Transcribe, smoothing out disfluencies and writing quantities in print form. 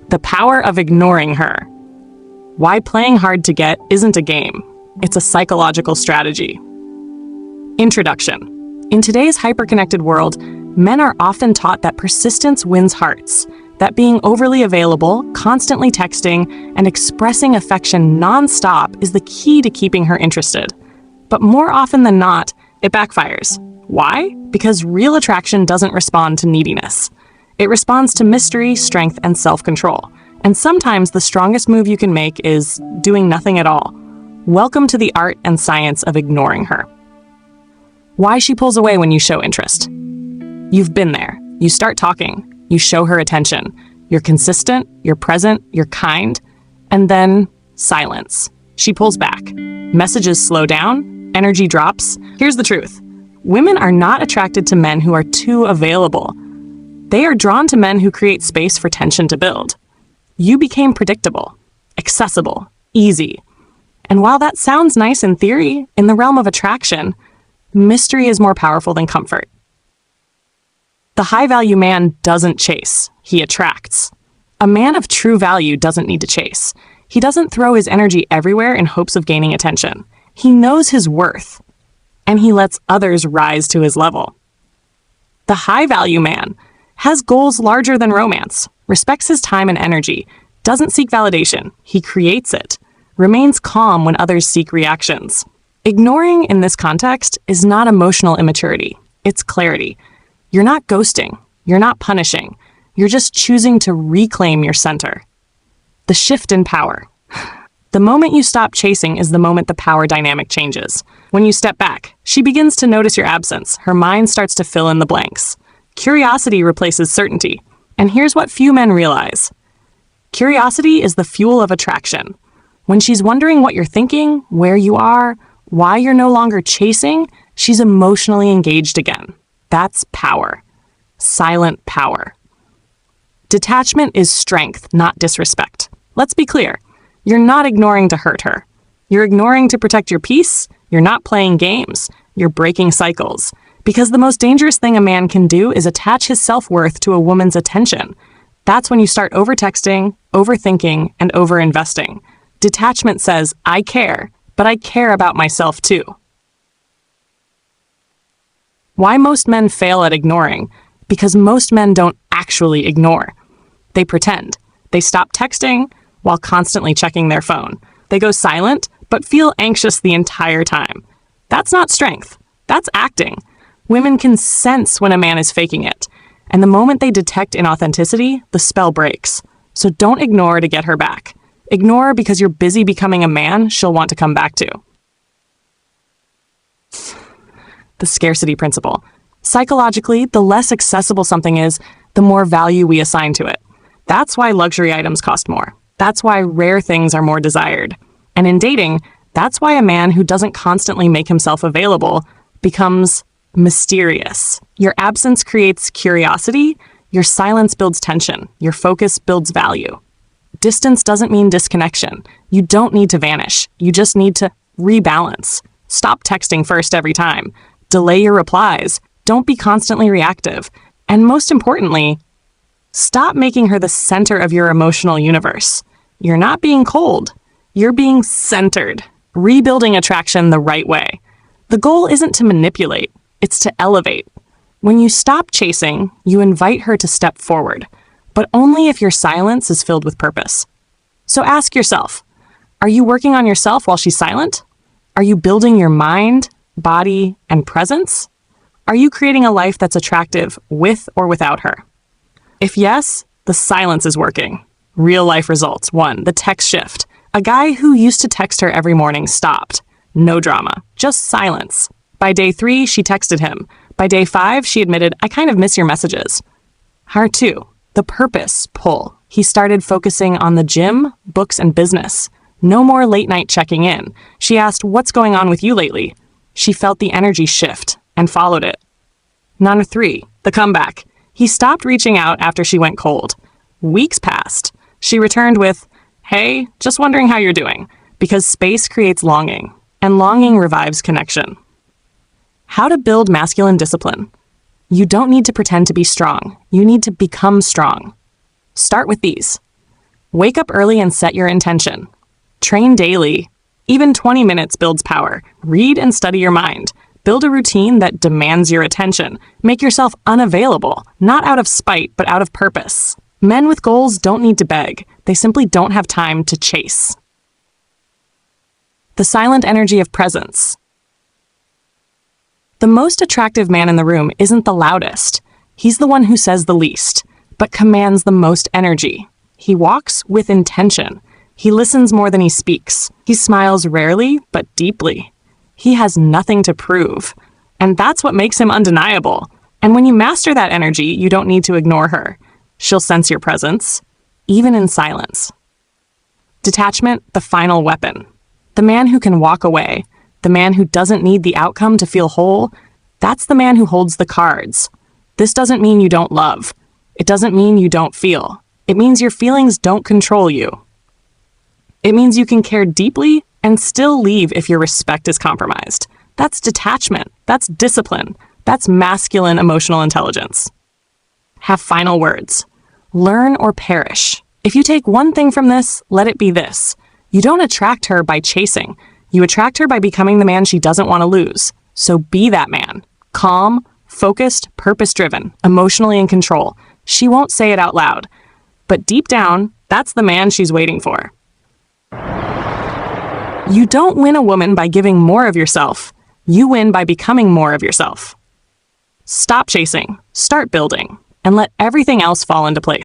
The power of ignoring her. Why playing hard to get isn't a game. It's a psychological strategy. Introduction. In today's hyper-connected world, men are often taught that persistence wins hearts, that being overly available, constantly texting, and expressing affection non-stop is the key to keeping her interested. But more often than not, it backfires. Why? Because real attraction doesn't respond to neediness. It responds to mystery, strength, and self-control. And sometimes the strongest move you can make is doing nothing at all. Welcome to the art and science of ignoring her. Why she pulls away when you show interest. You've been there. You start talking. You show her attention. You're consistent, you're present, you're kind. And then silence. She pulls back. Messages slow down. Energy drops. Here's the truth. Women are not attracted to men who are too available. They are drawn to men who create space for tension to build. You became predictable, accessible, easy. And while that sounds nice in theory, in the realm of attraction, mystery is more powerful than comfort. The high-value man doesn't chase, he attracts. A man of true value doesn't need to chase. He doesn't throw his energy everywhere in hopes of gaining attention. He knows his worth, and he lets others rise to his level. The high-value man has goals larger than romance, respects his time and energy, doesn't seek validation, he creates it, remains calm when others seek reactions. Ignoring in this context is not emotional immaturity, it's clarity. You're not ghosting, you're not punishing, you're just choosing to reclaim your center. The shift in power. The moment you stop chasing is the moment the power dynamic changes. When you step back, she begins to notice your absence, her mind starts to fill in the blanks. Curiosity replaces certainty. And here's what few men realize. Curiosity is the fuel of attraction. When she's wondering what you're thinking, where you are, why you're no longer chasing, she's emotionally engaged again. That's power. Silent power. Detachment is strength, not disrespect. Let's be clear. You're not ignoring to hurt her. You're ignoring to protect your peace. You're not playing games. You're breaking cycles. Because the most dangerous thing a man can do is attach his self-worth to a woman's attention. That's when you start over-texting, overthinking, and over-investing. Detachment says, I care, but I care about myself too. Why most men fail at ignoring? Because most men don't actually ignore. They pretend. They stop texting while constantly checking their phone. They go silent, but feel anxious the entire time. That's not strength. That's acting. Women can sense when a man is faking it, and the moment they detect inauthenticity, the spell breaks. So don't ignore to get her back. Ignore because you're busy becoming a man she'll want to come back to. The scarcity principle. Psychologically, the less accessible something is, the more value we assign to it. That's why luxury items cost more. That's why rare things are more desired. And in dating, that's why a man who doesn't constantly make himself available becomes mysterious. Your absence creates curiosity, your silence builds tension, your focus builds value. Distance doesn't mean disconnection. You don't need to vanish. You just need to rebalance. Stop texting first every time. Delay your replies. Don't be constantly reactive. And most importantly, stop making her the center of your emotional universe. You're not being cold. You're being centered. Rebuilding attraction the right way. The goal isn't to manipulate. It's to elevate. When you stop chasing, you invite her to step forward, but only if your silence is filled with purpose. So ask yourself, are you working on yourself while she's silent? Are you building your mind, body, and presence? Are you creating a life that's attractive with or without her? If yes, the silence is working. Real life results. 1. The text shift. A guy who used to text her every morning stopped. No drama, just silence. By day 3, she texted him. By day 5, she admitted, I kind of miss your messages. Part 2, the purpose pull. He started focusing on the gym, books, and business. No more late night checking in. She asked, what's going on with you lately? She felt the energy shift and followed it. Number 3, the comeback. He stopped reaching out after she went cold. Weeks passed. She returned with, hey, just wondering how you're doing, because space creates longing, and longing revives connection. How to build masculine discipline. You don't need to pretend to be strong. You need to become strong. Start with these. Wake up early and set your intention. Train daily. Even 20 minutes builds power. Read and study your mind. Build a routine that demands your attention. Make yourself unavailable, not out of spite, but out of purpose. Men with goals don't need to beg. They simply don't have time to chase. The silent energy of presence. The most attractive man in the room isn't the loudest. He's the one who says the least, but commands the most energy. He walks with intention. He listens more than he speaks. He smiles rarely, but deeply. He has nothing to prove. And that's what makes him undeniable. And when you master that energy, you don't need to ignore her. She'll sense your presence, even in silence. Detachment, the final weapon. The man who can walk away, the man who doesn't need the outcome to feel whole, that's the man who holds the cards. This doesn't mean you don't love. It doesn't mean you don't feel. It means your feelings don't control you. It means you can care deeply and still leave if your respect is compromised. That's detachment. That's discipline. That's masculine emotional intelligence. Have final words. Learn or perish. If you take one thing from this, let it be this. You don't attract her by chasing. You attract her by becoming the man she doesn't want to lose. So be that man. Calm, focused, purpose-driven, emotionally in control. She won't say it out loud. But deep down, that's the man she's waiting for. You don't win a woman by giving more of yourself. You win by becoming more of yourself. Stop chasing, start building, and let everything else fall into place.